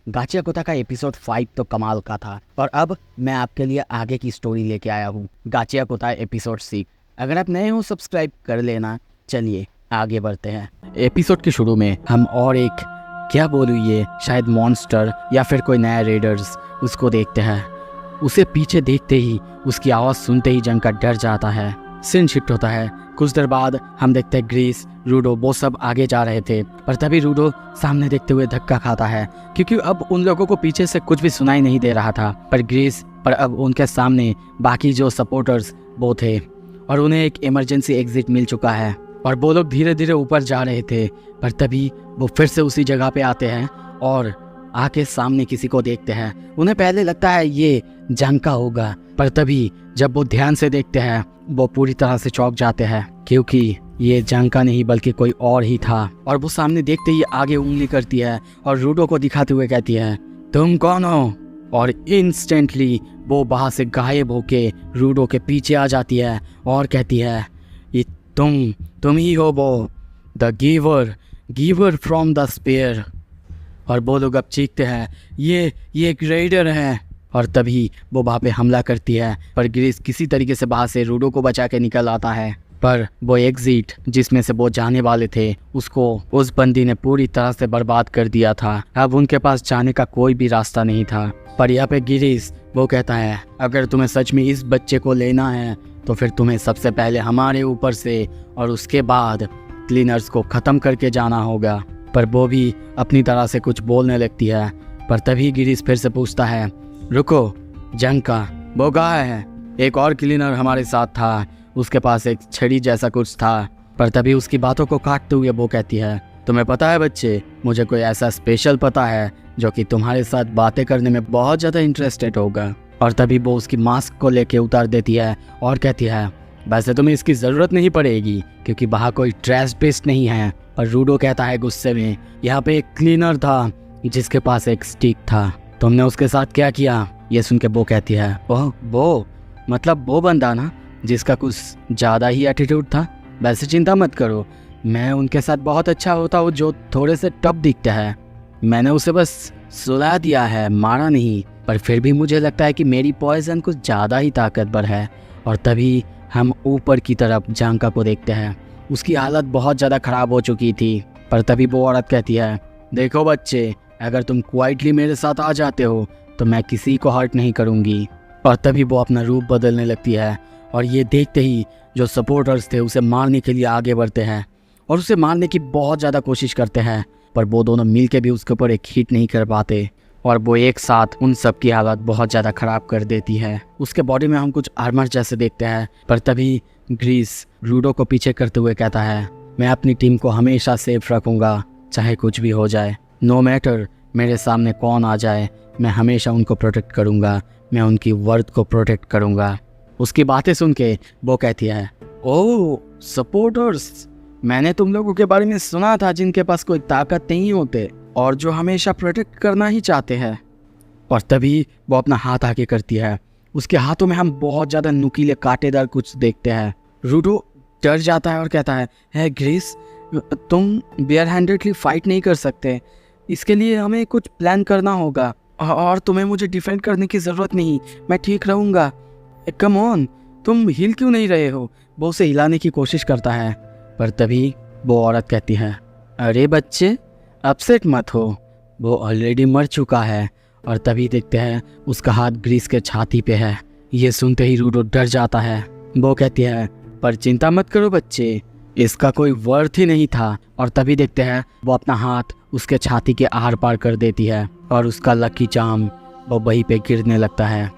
गाचियाकोता का एपिसोड 5 तो कमाल का था और अब मैं आपके लिए आगे की स्टोरी लेके आया हूँ, गाचियाकोता एपिसोड 6। अगर आप नए हो सब्सक्राइब कर लेना। चलिए आगे बढ़ते हैं। एपिसोड के शुरू में हम और एक क्या बोलूँ ये शायद मॉन्स्टर या फिर कोई नया रेडर्स उसको देखते हैं। उसे पीछे देखते ही उसकी आवाज़ सुनते ही जंग का डर जाता है। सीन शिफ्ट होता है। कुछ देर बाद हम देखते हैं ग्रीस, रूडो वो सब आगे जा रहे थे, पर तभी रूडो सामने देखते हुए धक्का खाता है क्योंकि अब उन लोगों को पीछे से कुछ भी सुनाई नहीं दे रहा था। पर अब उनके सामने बाकी जो सपोर्टर्स वो थे और उन्हें एक इमरजेंसी एग्जिट मिल चुका है और वो लोग धीरे धीरे ऊपर जा रहे थे। पर तभी वो फिर से उसी जगह पे आते हैं और आके सामने किसी को देखते हैं। उन्हें पहले लगता है ये जंग का होगा, पर तभी जब वो ध्यान से देखते हैं वो पूरी तरह से चौंक जाते हैं क्योंकि ये जंग का नहीं बल्कि कोई और ही था। और वो सामने देखते ही आगे उंगली करती है और रूडो को दिखाते हुए कहती है, तुम कौन हो? और इंस्टेंटली वो वहां से गायब होके रूडो के पीछे आ जाती है और कहती है, ये तुम ही हो वो the giver from the spare. और वो लोग अब चीखते हैं, ये एक रेडर है। और तभी वो वहाँ पे हमला करती है, पर ग्रीस किसी तरीके से वहाँ से रूडो को बचा के निकल आता है। पर वो एग्जिट जिसमें से वो जाने वाले थे उसको उस बंदी ने पूरी तरह से बर्बाद कर दिया था। अब उनके पास जाने का कोई भी रास्ता नहीं था। पर यहाँ पे ग्रीस वो कहता है, अगर तुम्हें सच में इस बच्चे को लेना है तो फिर तुम्हें सबसे पहले हमारे ऊपर से और उसके बाद क्लीनर्स को ख़त्म करके जाना होगा। पर वो भी अपनी तरह से कुछ बोलने लगती है। पर तभी गिरीश फिर से पूछता है, रुको, जंग का वो कहाँ है? एक और क्लीनर हमारे साथ था, उसके पास एक छड़ी जैसा कुछ था। पर तभी उसकी बातों को काटते हुए वो कहती है, तुम्हें पता है बच्चे, मुझे कोई ऐसा स्पेशल पता है जो कि तुम्हारे साथ बातें करने में बहुत ज़्यादा इंटरेस्टेड होगा। और तभी वो उसकी मास्क को लेके उतार देती है और कहती है, वैसे तुम्हें इसकी ज़रूरत नहीं पड़ेगी क्योंकि वहाँ कोई ट्रैश बेस्ट नहीं है। और रूडो कहता है गुस्से में, यहाँ पे एक क्लीनर था जिसके पास एक स्टिक था, तुमने उसके साथ क्या किया? ये सुन के वो कहती है, ओह वो मतलब वो बंदा ना जिसका कुछ ज़्यादा ही एटीट्यूड था। वैसे चिंता मत करो, मैं उनके साथ बहुत अच्छा होता हूँ जो थोड़े से टफ दिखते हैं। मैंने उसे बस सुला दिया है, मारा नहीं। पर फिर भी मुझे लगता है कि मेरी पॉइजन कुछ ज़्यादा ही ताकतवर है। और तभी हम ऊपर की तरफ जांका को देखते हैं। उसकी हालत बहुत ज़्यादा ख़राब हो चुकी थी। पर तभी वो औरत कहती है, देखो बच्चे, अगर तुम क्वाइटली मेरे साथ आ जाते हो तो मैं किसी को हर्ट नहीं करूँगी। और तभी वो अपना रूप बदलने लगती है और ये देखते ही जो सपोर्टर्स थे उसे मारने के लिए आगे बढ़ते हैं और उसे मारने की बहुत ज़्यादा कोशिश करते हैं। पर वो दोनों मिलके भी उसके ऊपर एक हिट नहीं कर पाते और वो एक साथ उन सब की हालत बहुत ज़्यादा ख़राब कर देती है। उसके बॉडी में हम कुछ आर्मर जैसे देखते हैं। पर तभी ग्रीस रूडो को पीछे करते हुए कहता है, मैं अपनी टीम को हमेशा सेफ रखूँगा, चाहे कुछ भी हो जाए। नो मैटर मेरे सामने कौन आ जाए, मैं हमेशा उनको प्रोटेक्ट करूँगा, मैं उनकी वर्थ को प्रोटेक्ट करूँगा। उसकी बातें सुन के वो कहती है, ओह सपोर्टर्स, मैंने तुम लोगों के बारे में सुना था जिनके पास कोई ताकत नहीं होते और जो हमेशा प्रोटेक्ट करना ही चाहते हैं। और तभी वो अपना हाथ आगे करती है। उसके हाथों में हम बहुत ज़्यादा नुकीले कांटेदार कुछ देखते हैं। रूडो डर जाता है और कहता है ग्रीस, तुम बेयर हैंडेडली फाइट नहीं कर सकते, इसके लिए हमें कुछ प्लान करना होगा और तुम्हें मुझे डिफेंड करने की ज़रूरत नहीं, मैं ठीक रहूँगा। कम ऑन, तुम हिल क्यों नहीं रहे हो? वो उसे हिलाने की कोशिश करता है। पर तभी वो औरत कहती है, अरे बच्चे अपसेट मत हो, वो ऑलरेडी मर चुका है। और तभी देखते हैं उसका हाथ ग्रीस के छाती पे है। ये सुनते ही रूडो डर जाता है। वो कहती है, पर चिंता मत करो बच्चे, इसका कोई वर्थ ही नहीं था। और तभी देखते हैं वो अपना हाथ उसके छाती के आर पार कर देती है और उसका लकी चार्म वो वहीं पे गिरने लगता है।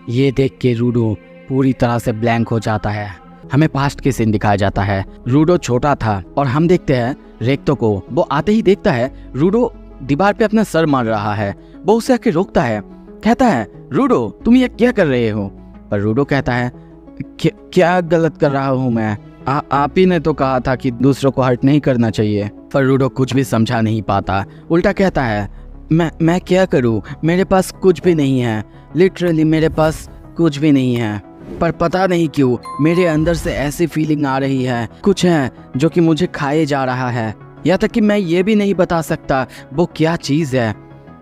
ये देख के रूडो पूरी तरह से ब्लैंक हो जाता है। हमें पास्ट के सीन दिखाया जाता है। रूडो छोटा था और हम देखते हैं रेक्तो को वो आते ही देखता है रूडो दीवार पे अपना सर मार रहा है। वो उसे आके रोकता है, कहता है, रूडो तुम ये क्या कर रहे हो? पर रूडो कहता है, क्या गलत कर रहा हूँ मैं? आप ही ने तो कहा था कि दूसरों को हर्ट नहीं करना चाहिए। पर रूडो कुछ भी समझा नहीं पाता, उल्टा कहता है, मैं क्या करूँ, मेरे पास कुछ भी नहीं है, लिटरली मेरे पास कुछ भी नहीं है। पर पता नहीं क्यों मेरे अंदर से ऐसी फीलिंग आ रही है, कुछ है जो कि मुझे खाए जा रहा है, यहाँ तक कि मैं ये भी नहीं बता सकता वो क्या चीज़ है।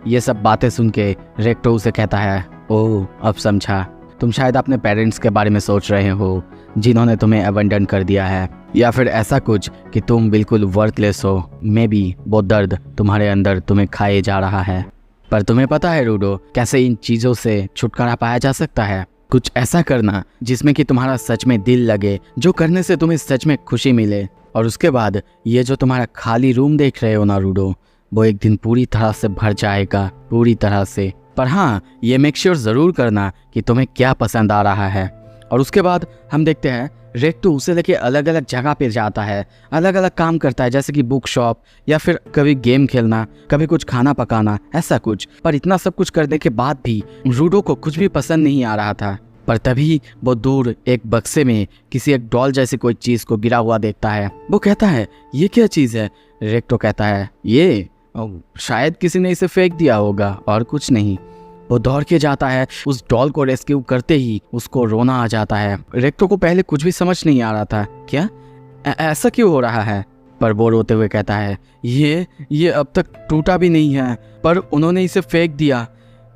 ये सब बातें सुन के रेक्टो उसे कहता है, ओह अब समझा, तुम शायद अपने पेरेंट्स के बारे में सोच रहे हो जिन्होंने तुम्हें अबंडन कर दिया है, या फिर ऐसा कुछ कि तुम बिल्कुल वर्थलेस हो। मे बी वो दर्द तुम्हारे अंदर तुम्हें खाए जा रहा है। पर तुम्हें पता है रूडो, कैसे इन चीज़ों से छुटकारा पाया जा सकता है? कुछ ऐसा करना जिसमें कि तुम्हारा सच में दिल लगे, जो करने से तुम्हें सच में खुशी मिले। और उसके बाद ये जो तुम्हारा खाली रूम देख रहे हो ना रूडो, वो एक दिन पूरी तरह से भर जाएगा, पूरी तरह से। पर हाँ, ये मेक श्योर ज़रूर करना कि तुम्हें क्या पसंद आ रहा है। और उसके बाद हम देखते हैं रेक्टो उसे लेके अलग अलग जगह पे जाता है, अलग अलग काम करता है, जैसे कि बुक शॉप, या फिर कभी गेम खेलना, कभी कुछ खाना पकाना, ऐसा कुछ। पर इतना सब कुछ करने के बाद भी रूडो को कुछ भी पसंद नहीं आ रहा था। पर तभी वो दूर एक बक्से में किसी एक डॉल जैसी कोई चीज़ को गिरा हुआ देखता है। वो कहता है, ये क्या चीज़ है? रेक्टो कहता है, ये शायद किसी ने इसे फेंक दिया होगा और कुछ नहीं। वो दौड़ के जाता है, उस डॉल को रेस्क्यू करते ही उसको रोना आ जाता है। रेक्टो को पहले कुछ भी समझ नहीं आ रहा था, क्या ऐसा क्यों हो रहा है? पर वो रोते हुए कहता है, ये अब तक टूटा भी नहीं है, पर उन्होंने इसे फेंक दिया।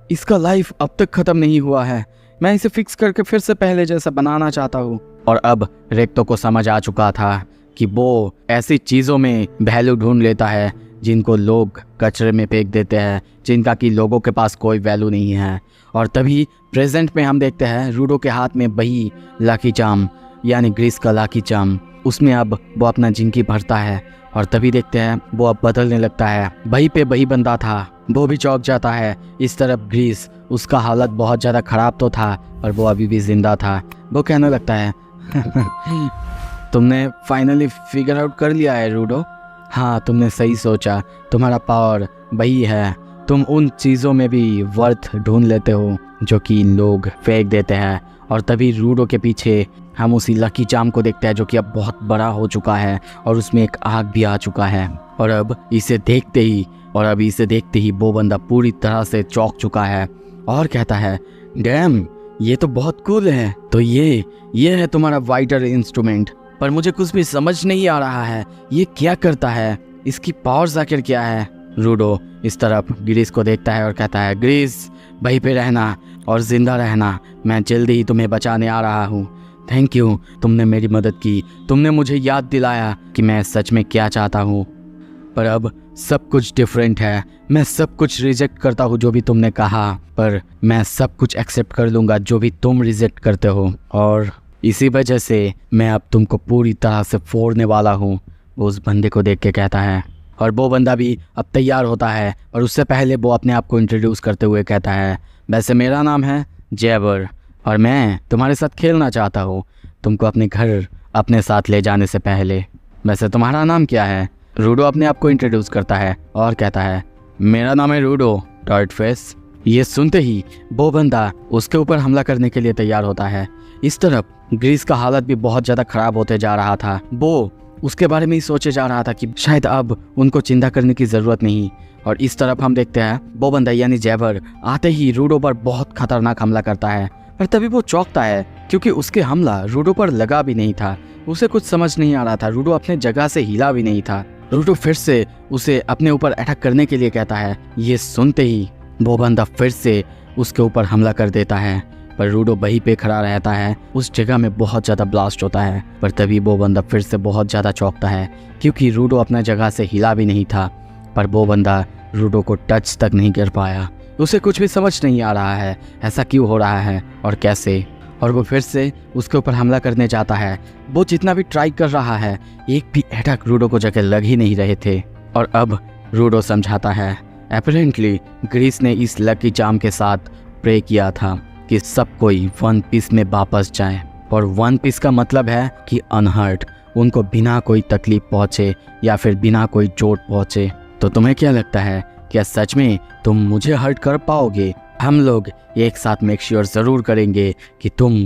इसका लाइफ अब तक खत्म नहीं हुआ है। मैं इसे फिक्स करके फिर से पहले जैसा बनाना चाहता हूँ। और अब रेक्टो को समझ आ चुका था कि वो ऐसी चीज़ों में वैल्यू ढूंढ लेता है जिनको लोग कचरे में फेंक देते हैं, जिनका कि लोगों के पास कोई वैल्यू नहीं है। और तभी प्रेजेंट में हम देखते हैं रूडो के हाथ में वही लाकी चार्म, यानी ग्रीस का लाकी चार्म, उसमें अब वो अपना जिंदगी भरता है। और तभी देखते हैं वो अब बदलने लगता है। वहीं पे वही बंदा था, वो भी चौंक जाता है। इस तरफ ग्रीस, उसका हालत बहुत ज़्यादा ख़राब तो था, पर वो अभी भी जिंदा था। वो कहने लगता है, तुमने फाइनली फिगर आउट कर लिया है रूडो। हाँ, तुमने सही सोचा, तुम्हारा पावर वही है। तुम उन चीज़ों में भी वर्थ ढूंढ लेते हो जो कि लोग फेंक देते हैं। और तभी रूडो के पीछे हम उसी लकी चार्म को देखते हैं, जो कि अब बहुत बड़ा हो चुका है और उसमें एक आग भी आ चुका है। और अब इसे देखते ही वो बंदा पूरी तरह से चौंक चुका है और कहता है, डैम, ये तो बहुत कूल है। तो ये है तुम्हारा वाइटर इंस्ट्रूमेंट, पर मुझे कुछ भी समझ नहीं आ रहा है, ये क्या करता है, इसकी पावर्स आखिर क्या है? रूडो इस तरफ ग्रीस को देखता है और कहता है, ग्रीस, वहीं पे रहना और जिंदा रहना, मैं जल्दी ही तुम्हें बचाने आ रहा हूँ। थैंक यू, तुमने मेरी मदद की, तुमने मुझे याद दिलाया कि मैं सच में क्या चाहता हूँ। पर अब सब कुछ डिफरेंट है। मैं सब कुछ रिजेक्ट करता हूँ जो भी तुमने कहा, पर मैं सब कुछ एक्सेप्ट कर लूँगा जो भी तुम रिजेक्ट करते हो। और इसी वजह से मैं अब तुमको पूरी तरह से फोड़ने वाला हूँ। वो उस बंदे को देख के कहता है। और वो बंदा भी अब तैयार होता है, और उससे पहले वो अपने आप को इंट्रोड्यूस करते हुए कहता है, वैसे मेरा नाम है जेवर और मैं तुम्हारे साथ खेलना चाहता हूँ, तुमको अपने घर अपने साथ ले जाने से पहले। वैसे तुम्हारा नाम क्या है? रूडो अपने आप को इंट्रोड्यूस करता है और कहता है, मेरा नाम है रूडो टर्टफेस। ये सुनते ही वो बंदा उसके ऊपर हमला करने के लिए तैयार होता है। इस तरफ ग्रीस का हालत भी बहुत ज़्यादा ख़राब होते जा रहा था। वो उसके बारे में ही सोचे जा रहा था कि शायद अब उनको चिंता करने की ज़रूरत नहीं। और इस तरफ हम देखते हैं वो बंदा यानी जेवर आते ही रूडो पर बहुत खतरनाक हमला करता है। पर तभी वो चौंकता है क्योंकि उसके हमला रूडो पर लगा भी नहीं था। उसे कुछ समझ नहीं आ रहा था, रूडो अपने जगह से हिला भी नहीं था। रूडो फिर से उसे अपने ऊपर अटैक करने के लिए कहता है। ये सुनते ही वो बंदा फिर से उसके ऊपर हमला कर देता है, पर रूडो वहीं पे खड़ा रहता है। उस जगह में बहुत ज़्यादा ब्लास्ट होता है। पर तभी वो बंदा फिर से बहुत ज़्यादा चौंकता है क्योंकि रूडो अपना जगह से हिला भी नहीं था। पर वो बंदा रूडो को टच तक नहीं कर पाया। उसे कुछ भी समझ नहीं आ रहा है ऐसा क्यों हो रहा है और कैसे। और वो फिर से उसके ऊपर हमला करने जाता है। वो जितना भी ट्राई कर रहा है, एक भी अटैक रूडो को जगह लग ही नहीं रहे थे। और अब रूडो समझाता है, अपेरेंटली ग्रीस ने इस लकी चार्म के साथ प्रे किया था कि सब कोई वन पीस में वापस जाए। और वन पीस का मतलब है कि अनहर्ट, उनको बिना कोई तकलीफ पहुँचे या फिर बिना कोई चोट पहुँचे। तो तुम्हें क्या लगता है, क्या सच में तुम मुझे हर्ट कर पाओगे? हम लोग एक साथ मेक श्योर ज़रूर करेंगे कि तुम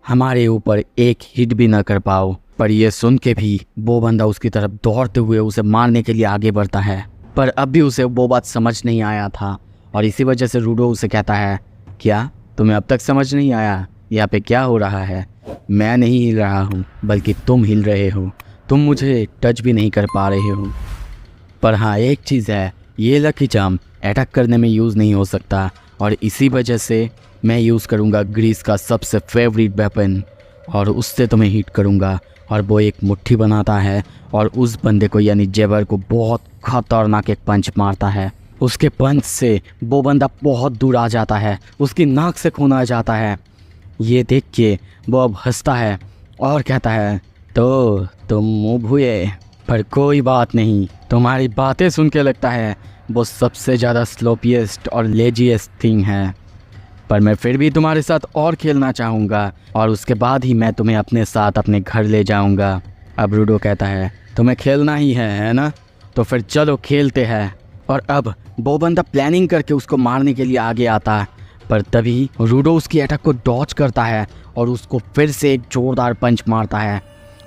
हमारे ऊपर एक हिट भी ना कर पाओ। पर यह सुन के भी वो बंदा उसकी तरफ दौड़ते हुए उसे मारने के लिए आगे बढ़ता है। पर अब भी उसे वो बात समझ नहीं आया था और इसी वजह से रूडो उसे कहता है, क्या तुम्हें अब तक समझ नहीं आया यहाँ पे क्या हो रहा है? मैं नहीं हिल रहा हूँ बल्कि तुम हिल रहे हो। तुम मुझे टच भी नहीं कर पा रहे हो। पर हाँ, एक चीज़ है, ये लकी चार्म अटैक करने में यूज़ नहीं हो सकता और इसी वजह से मैं यूज़ करूँगा ग्रीस का सबसे फेवरेट वेपन और उससे तुम्हें हिट करूँगा। और वो एक मुट्ठी बनाता है और उस बंदे को यानी जेवर को बहुत खतरनाक एक पंच मारता है। उसके पंच से वो बंदा बहुत दूर आ जाता है, उसकी नाक से खून आ जाता है। ये देख के वो अब हंसता है और कहता है तो तुम मुँह भूए, पर कोई बात नहीं, तुम्हारी बातें सुन के लगता है वो सबसे ज़्यादा स्लोपिएस्ट और लेजीएस्ट थिंग है, पर मैं फिर भी तुम्हारे साथ और खेलना चाहूँगा और उसके बाद ही मैं तुम्हें अपने साथ अपने घर ले जाऊँगा। अब रूडो कहता है तुम्हें खेलना ही है ना, तो फिर चलो खेलते हैं। और अब वो बंदा प्लानिंग करके उसको मारने के लिए आगे आता है, पर तभी रूडो उसकी अटैक को डॉच करता है और उसको फिर से एक जोरदार पंच मारता है।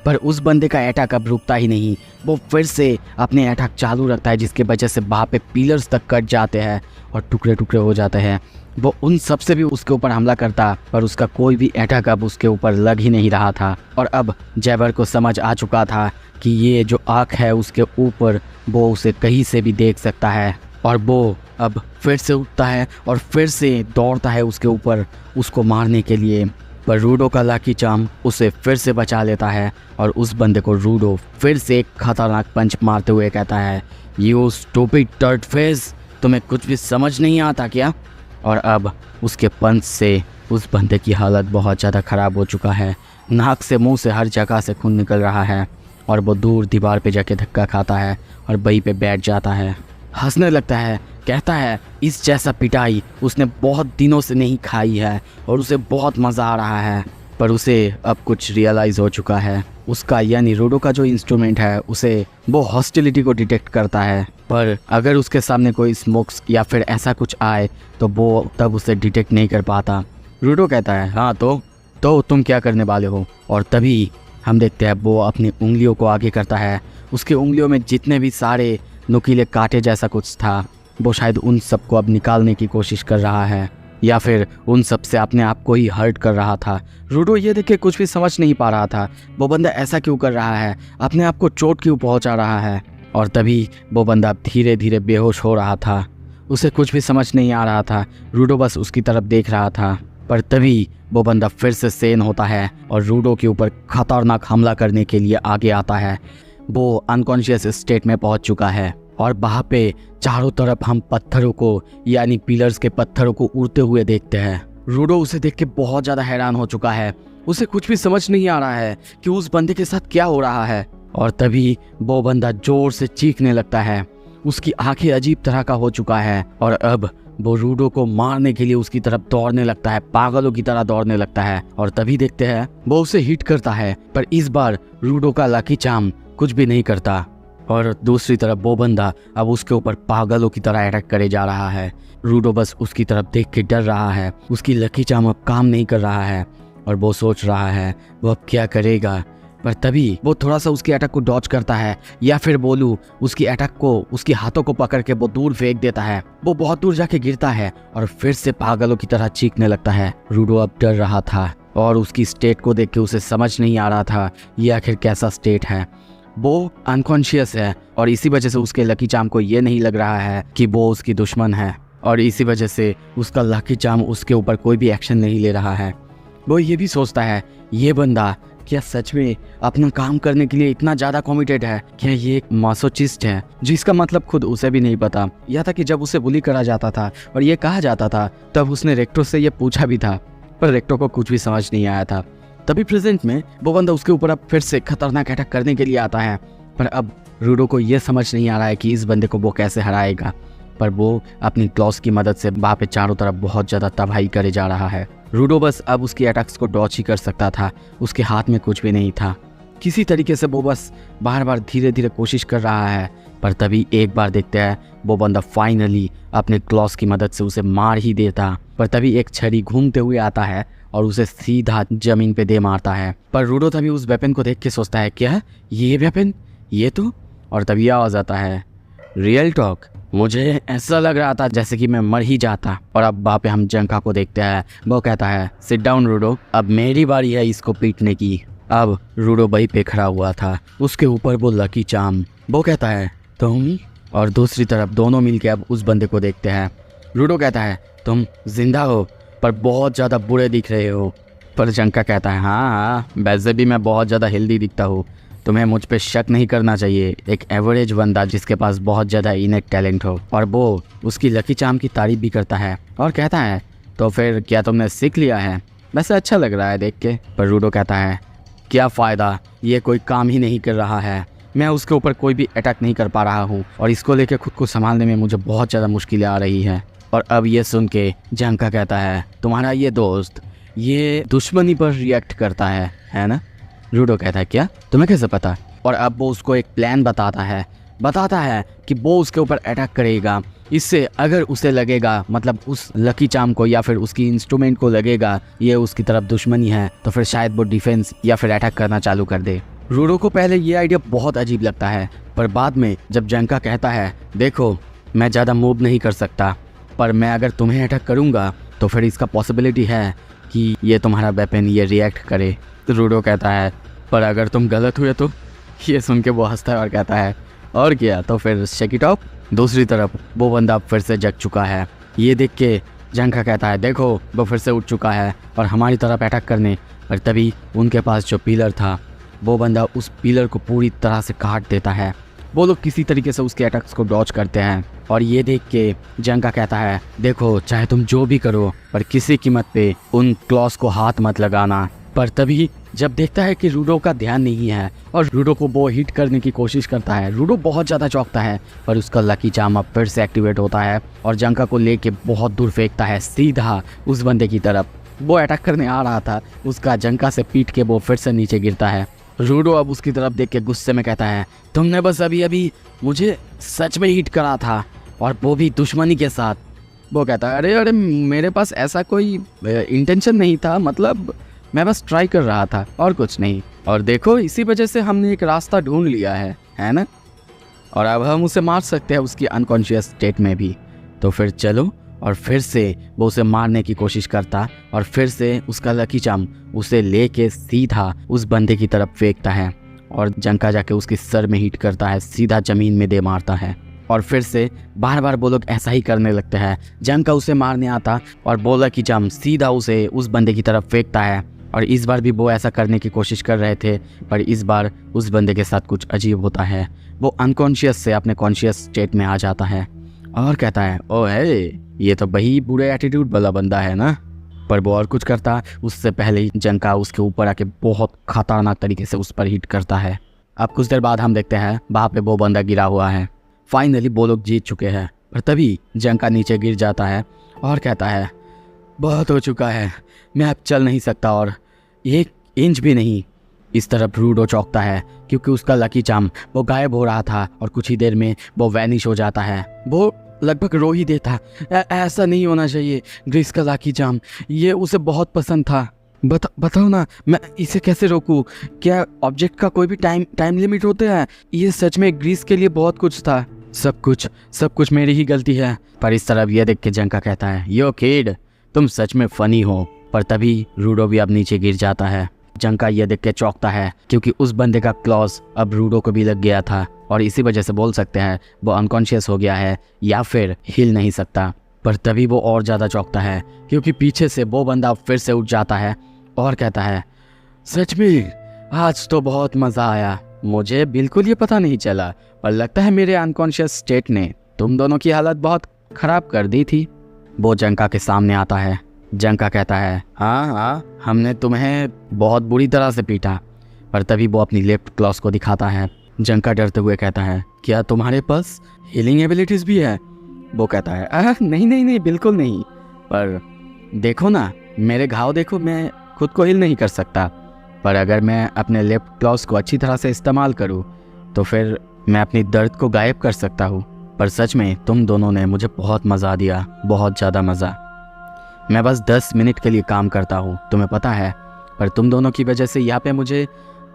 पर उस बंदे का अटैक अब रुकता ही नहीं, वो फिर से अपने अटैक चालू रखता है, जिसकी वजह से वहाँ पे पिलर्स तक कट जाते हैं और टुकड़े टुकड़े हो जाते हैं। वो उन सब से भी उसके ऊपर हमला करता, पर उसका कोई भी अटैक अब उसके ऊपर लग ही नहीं रहा था। और अब जेवर को समझ आ चुका था कि ये जो आँख है उसके ऊपर वो उसे कहीं से भी देख सकता है। और वो अब फिर से उठता है और फिर से दौड़ता है उसके ऊपर उसको मारने के लिए, पर रूडो का लकी चार्म उसे फिर से बचा लेता है और उस बंदे को रूडो फिर से एक खतरनाक पंच मारते हुए कहता है यू स्टूपिड टर्ट फेस, तुम्हें कुछ भी समझ नहीं आता क्या। और अब उसके पंच से उस बंदे की हालत बहुत ज़्यादा ख़राब हो चुका है, नाक से मुंह से हर जगह से खून निकल रहा है और वो दूर दीवार पे जाके धक्का खाता है और वहीं पे बैठ जाता है, हंसने लगता है, कहता है इस जैसा पिटाई उसने बहुत दिनों से नहीं खाई है और उसे बहुत मज़ा आ रहा है। पर उसे अब कुछ रियलाइज़ हो चुका है, उसका यानी रूडो का जो इंस्ट्रूमेंट है उसे वो हॉस्टिलिटी को डिटेक्ट करता है, पर अगर उसके सामने कोई स्मोक्स या फिर ऐसा कुछ आए तो वो तब उसे डिटेक्ट नहीं कर पाता। रूडो कहता है हाँ तो तुम क्या करने वाले हो। और तभी हम देखते हैं वो अपनी उंगलियों को आगे करता है, उसकी उंगलियों में जितने भी सारे नुकीले कांटे जैसा कुछ था वो शायद उन सबको अब निकालने की कोशिश कर रहा है या फिर उन सब से अपने आप को ही हर्ट कर रहा था। रूडो ये देख के कुछ भी समझ नहीं पा रहा था, वो बंदा ऐसा क्यों कर रहा है, अपने आप को चोट क्यों पहुंचा रहा है। और तभी वो बंदा धीरे धीरे बेहोश हो रहा था, उसे कुछ भी समझ नहीं आ रहा था, रूडो बस उसकी तरफ देख रहा था। पर तभी वो बंदा फिर से सेन होता है और रूडो के ऊपर खतरनाक हमला करने के लिए आगे आता है। वो अनकॉन्शियस स्टेट में पहुंच चुका है और वहाँ पे चारों तरफ हम पत्थरों को यानी पिलर्स के पत्थरों को उड़ते हुए देखते हैं। रूडो उसे देख के बहुत ज़्यादा हैरान हो चुका है, उसे कुछ भी समझ नहीं आ रहा है कि उस बंदे के साथ क्या हो रहा है। और तभी वो बंदा जोर से चीखने लगता है, उसकी आंखें अजीब तरह का हो चुका है और अब वो रूडो को मारने के लिए उसकी तरफ दौड़ने लगता है, पागलों की तरह दौड़ने लगता है। और तभी देखते हैं वो उसे हिट करता है, पर इस बार रूडो का लकी चार्म कुछ भी नहीं करता और दूसरी तरफ वो बंदा अब उसके ऊपर पागलों की तरह अटैक करे जा रहा है। रूडो बस उसकी तरफ देख के डर रहा है, उसकी लकी चार्म अब काम नहीं कर रहा है और वो सोच रहा है वो अब क्या करेगा। पर तभी वो थोड़ा सा उसकी अटैक को डॉच करता है या फिर बोलूं उसकी अटैक को उसके हाथों को पकड़ के वो दूर फेंक देता है। वो बहुत दूर जाके गिरता है और फिर से पागलों की तरह चीखने लगता है। रूडो अब डर रहा था और उसकी स्टेट को देख के उसे समझ नहीं आ रहा था ये आखिर कैसा स्टेट है। वो अनकॉन्शियस है और इसी वजह से उसके लकी चार्म को ये नहीं लग रहा है कि वो उसकी दुश्मन है और इसी वजह से उसका लकी चार्म उसके ऊपर कोई भी एक्शन नहीं ले रहा है। वो ये भी सोचता है ये बंदा क्या सच में अपना काम करने के लिए इतना ज़्यादा कमिटेड है, क्या ये एक मासोचिस्ट है, जिसका मतलब खुद उसे भी नहीं पता। यह था कि जब उसे बुली करा जाता था और ये कहा जाता था तब उसने रेक्टो से ये पूछा भी था, पर रेक्टो को कुछ भी समझ नहीं आया था। तभी प्रेजेंट में वो बंदा उसके ऊपर अब फिर से खतरनाक अटैक करने के लिए आता है, पर अब रूडो को ये समझ नहीं आ रहा है कि इस बंदे को वो कैसे हराएगा। पर वो अपनी क्लॉस की मदद से वहाँ पे चारों तरफ बहुत ज़्यादा तबाही करे जा रहा है। रूडो बस अब उसकी अटैक्स को डॉच ही कर सकता था, उसके हाथ में कुछ भी नहीं था। किसी तरीके से वो बस बार बार धीरे धीरे कोशिश कर रहा है। पर तभी एक बार देखते हैं वो बंदा फाइनली अपने क्लॉस की मदद से उसे मार ही देता। पर तभी एक छड़ी घूमते हुए आता है और उसे सीधा जमीन पे दे मारता है। पर रूडो तभी उस वेपन को देख के सोचता है क्या ये वेपन, ये तो। और तभी आवाज़ आता है रियल टॉक, मुझे ऐसा लग रहा था जैसे कि मैं मर ही जाता। और अब वहाँ पे हम जंका को देखते हैं, वो कहता है सिट डाउन रूडो, अब मेरी बारी है इसको पीटने की। अब रूडो वहीं पे खड़ा हुआ था, उसके ऊपर वो लकी चार्म। वो कहता है तुम और दूसरी तरफ दोनों मिलके अब उस बंदे को देखते हैं। रूडो कहता है तुम जिंदा हो पर बहुत ज़्यादा बुरे दिख रहे हो। पर जंका कहता है हाँ वैसे भी मैं बहुत ज़्यादा हेल्दी दिखता हूँ, तुम्हें मुझ पे शक नहीं करना चाहिए। एक एवरेज बंदा जिसके पास बहुत ज़्यादा इनेट टैलेंट हो। और वो उसकी लकी चार्म की तारीफ भी करता है और कहता है तो फिर क्या तुमने सीख लिया है? वैसे अच्छा लग रहा है देख के। पर रूडो कहता है क्या फ़ायदा, ये कोई काम ही नहीं कर रहा है, मैं उसके ऊपर कोई भी अटैक नहीं कर पा रहा हूँ और इसको लेकर खुद को संभालने में मुझे बहुत ज़्यादा मुश्किलें आ रही हैं। और अब ये सुन के जंका कहता है तुम्हारा ये दोस्त ये दुश्मनी पर रिएक्ट करता है ना? रूडो कहता है क्या, तुम्हें कैसे पता? और अब वो उसको एक प्लान बताता है कि वो उसके ऊपर अटैक करेगा। इससे अगर उसे लगेगा मतलब उस लकी चार्म को या फिर उसकी इंस्ट्रूमेंट को लगेगा ये उसकी तरफ दुश्मनी है तो फिर शायद वो डिफेंस या फिर अटैक करना चालू कर दे। रूडो को पहले ये आइडिया बहुत अजीब लगता है पर बाद में जब जंका कहता है देखो मैं ज़्यादा मूव नहीं कर सकता पर मैं अगर तुम्हें अटैक करूँगा तो फिर इसका पॉसिबिलिटी है कि ये तुम्हारा वेपन ये रिएक्ट करे। तो रूडो कहता है पर अगर तुम गलत हुए तो? ये सुन के वो हंसता है और कहता है और क्या, तो फिर शेक इट ऑफ। दूसरी तरफ वो बंदा फिर से जग चुका है। ये देख के जंका कहता है देखो वो फिर से उठ चुका है और हमारी तरफ अटैक करने। और तभी उनके पास जो पिलर था वो बंदा उस पिलर को पूरी तरह से काट देता है। वो लोग किसी तरीके से उसके अटैक्स को डॉज करते हैं। और ये देख के जंका कहता है देखो चाहे तुम जो भी करो पर किसी कीमत पे उन क्लॉस को हाथ मत लगाना। पर तभी जब देखता है कि रूडो का ध्यान नहीं है और रूडो को वो हिट करने की कोशिश करता है। रूडो बहुत ज़्यादा चौंकता है पर उसका लकी चार्म अब फिर से एक्टिवेट होता है और जंका को लेके बहुत दूर फेंकता है सीधा उस बंदे की तरफ। वो अटैक करने आ रहा था उसका जंका से पीट के वो फिर से नीचे गिरता है। रूडो अब उसकी तरफ देख के गुस्से में कहता है तुमने बस अभी मुझे सच में हिट करा था और वो भी दुश्मनी के साथ। वो कहता है अरे मेरे पास ऐसा कोई इंटेंशन नहीं था, मतलब मैं बस ट्राई कर रहा था और कुछ नहीं। और देखो इसी वजह से हमने एक रास्ता ढूंढ लिया है ना? और अब हम उसे मार सकते हैं उसकी अनकॉन्शियस स्टेट में भी। तो फिर चलो। और फिर से वो उसे मारने की कोशिश करता और फिर से उसका लकी चार्म उसे लेके सीधा उस बंदे की तरफ फेंकता है और जंका जाके उसके सर में हिट करता है, सीधा ज़मीन में दे मारता है। और फिर से बार बार वो लोग ऐसा ही करने लगते हैं। जंका उसे मारने आता और वो लकी चार्म सीधा उसे उस बंदे की तरफ फेंकता है। और इस बार भी वो ऐसा करने की कोशिश कर रहे थे पर इस बार उस बंदे के साथ कुछ अजीब होता है। वो अनकॉन्शियस से अपने कॉन्शियस स्टेट में आ जाता है और कहता है ओ है ये तो वही बुरे एटीट्यूड वाला बंदा है ना? पर वो और कुछ करता उससे पहले ही जंका उसके ऊपर आके बहुत खतरनाक तरीके से उस पर हिट करता है। अब कुछ देर बाद हम देखते हैं वहाँ पे वो बंदा गिरा हुआ है। फाइनली वो लोग जीत चुके हैं। पर तभी जंका नीचे गिर जाता है और कहता है बहुत हो चुका है, मैं अब चल नहीं सकता और 1 इंच भी नहीं। इस तरफ रूडो चौंकता है क्योंकि उसका लकी चार्म वो गायब हो रहा था और कुछ ही देर में वो वैनिश हो जाता है। वो लगभग रो ही देता ऐसा नहीं होना चाहिए, ग्रीस का लकी चार्म ये उसे बहुत पसंद था। बताओ ना मैं इसे कैसे रोकूं? क्या ऑब्जेक्ट का कोई भी टाइम लिमिट होता है? ये सच में ग्रीस के लिए बहुत कुछ था। सब कुछ मेरी ही गलती है। पर इस तरफ ये देख के जंका कहता है यो किड तुम सच में फनी हो। पर तभी रूडो भी अब नीचे गिर जाता है। जंका ये देख के चौंकता है क्योंकि उस बंदे का क्लॉज अब रूडो को भी लग गया था और इसी वजह से बोल सकते हैं वो अनकॉन्शियस हो गया है या फिर हिल नहीं सकता। पर तभी वो और ज़्यादा चौंकता है क्योंकि पीछे से वो बंदा फिर से उठ जाता है और कहता है सच में आज तो बहुत मज़ा आया, मुझे बिल्कुल ये पता नहीं चला पर लगता है मेरे अनकॉन्शियस स्टेट ने तुम दोनों की हालत बहुत ख़राब कर दी थी। वो जंका के सामने आता है। जंका कहता है हाँ हमने तुम्हें बहुत बुरी तरह से पीटा। पर तभी वो अपनी लेफ्ट क्लॉस को दिखाता है। जंका डरते हुए कहता है क्या तुम्हारे पास हीलिंग एबिलिटीज़ भी है? वो कहता है नहीं बिल्कुल नहीं, पर देखो ना मेरे घाव देखो, मैं खुद को हील नहीं कर सकता पर अगर मैं अपने लेफ्ट क्लॉस को अच्छी तरह से इस्तेमाल करूँ तो फिर मैं अपनी दर्द को गायब कर सकता हूँ। पर सच में तुम दोनों ने मुझे बहुत मज़ा दिया, बहुत ज़्यादा मज़ा। मैं बस 10 मिनट के लिए काम करता हूँ तुम्हें पता है, पर तुम दोनों की वजह से यहाँ पे मुझे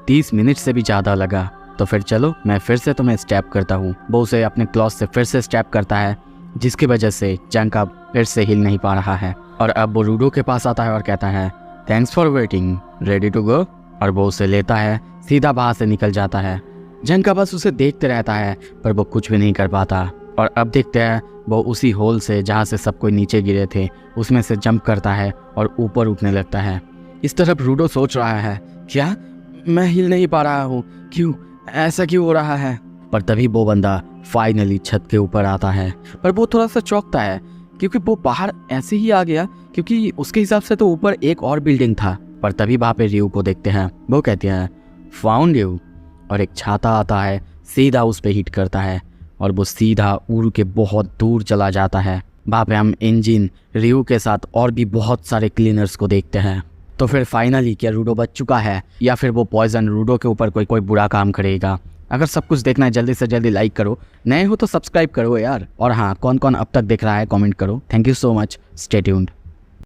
30 मिनट से भी ज़्यादा लगा। तो फिर चलो मैं फिर से तुम्हें स्टैप करता हूँ। वो उसे अपने क्लॉथ से फिर से स्टैप करता है जिसकी वजह से जंका फिर से हिल नहीं पा रहा है। और अब वो रूडो के पास आता है और कहता है thanks for waiting, ready to go? और वो उसे लेता है, सीधा वहाँ से निकल जाता है। जंग का बस उसे देखते रहता है पर वो कुछ भी नहीं कर पाता। और अब देखते हैं वो उसी होल से जहाँ से सब कोई नीचे गिरे थे उसमें से जंप करता है और ऊपर उठने लगता है। इस तरफ रूडो सोच रहा है, क्या मैं हिल नहीं पा रहा हूँ, क्यों ऐसा क्यों हो रहा है। पर तभी वो बंदा फाइनली छत के ऊपर आता है। पर वो थोड़ा सा चौंकता है क्योंकि वो बाहर ऐसे ही आ गया, क्योंकि उसके हिसाब से तो ऊपर एक और बिल्डिंग था। पर तभी वहाँ पे रियू को देखते हैं। वो कहते हैं फाउंड यू, और एक छाता आता है सीधा उस पे हिट करता है और वो सीधा उड़ के बहुत दूर चला जाता है। वहाँ पे हम इंजिन, रियू के साथ और भी बहुत सारे क्लीनर्स को देखते हैं। तो फिर फाइनली क्या रूडो बच चुका है या फिर वो पॉइजन रूडो के ऊपर कोई बुरा काम करेगा। अगर सब कुछ देखना है जल्दी से जल्दी लाइक करो, नए हो तो सब्सक्राइब करो यार। और हाँ, कौन कौन अब तक देख रहा है कमेंट करो। Thank you so much, stay tuned.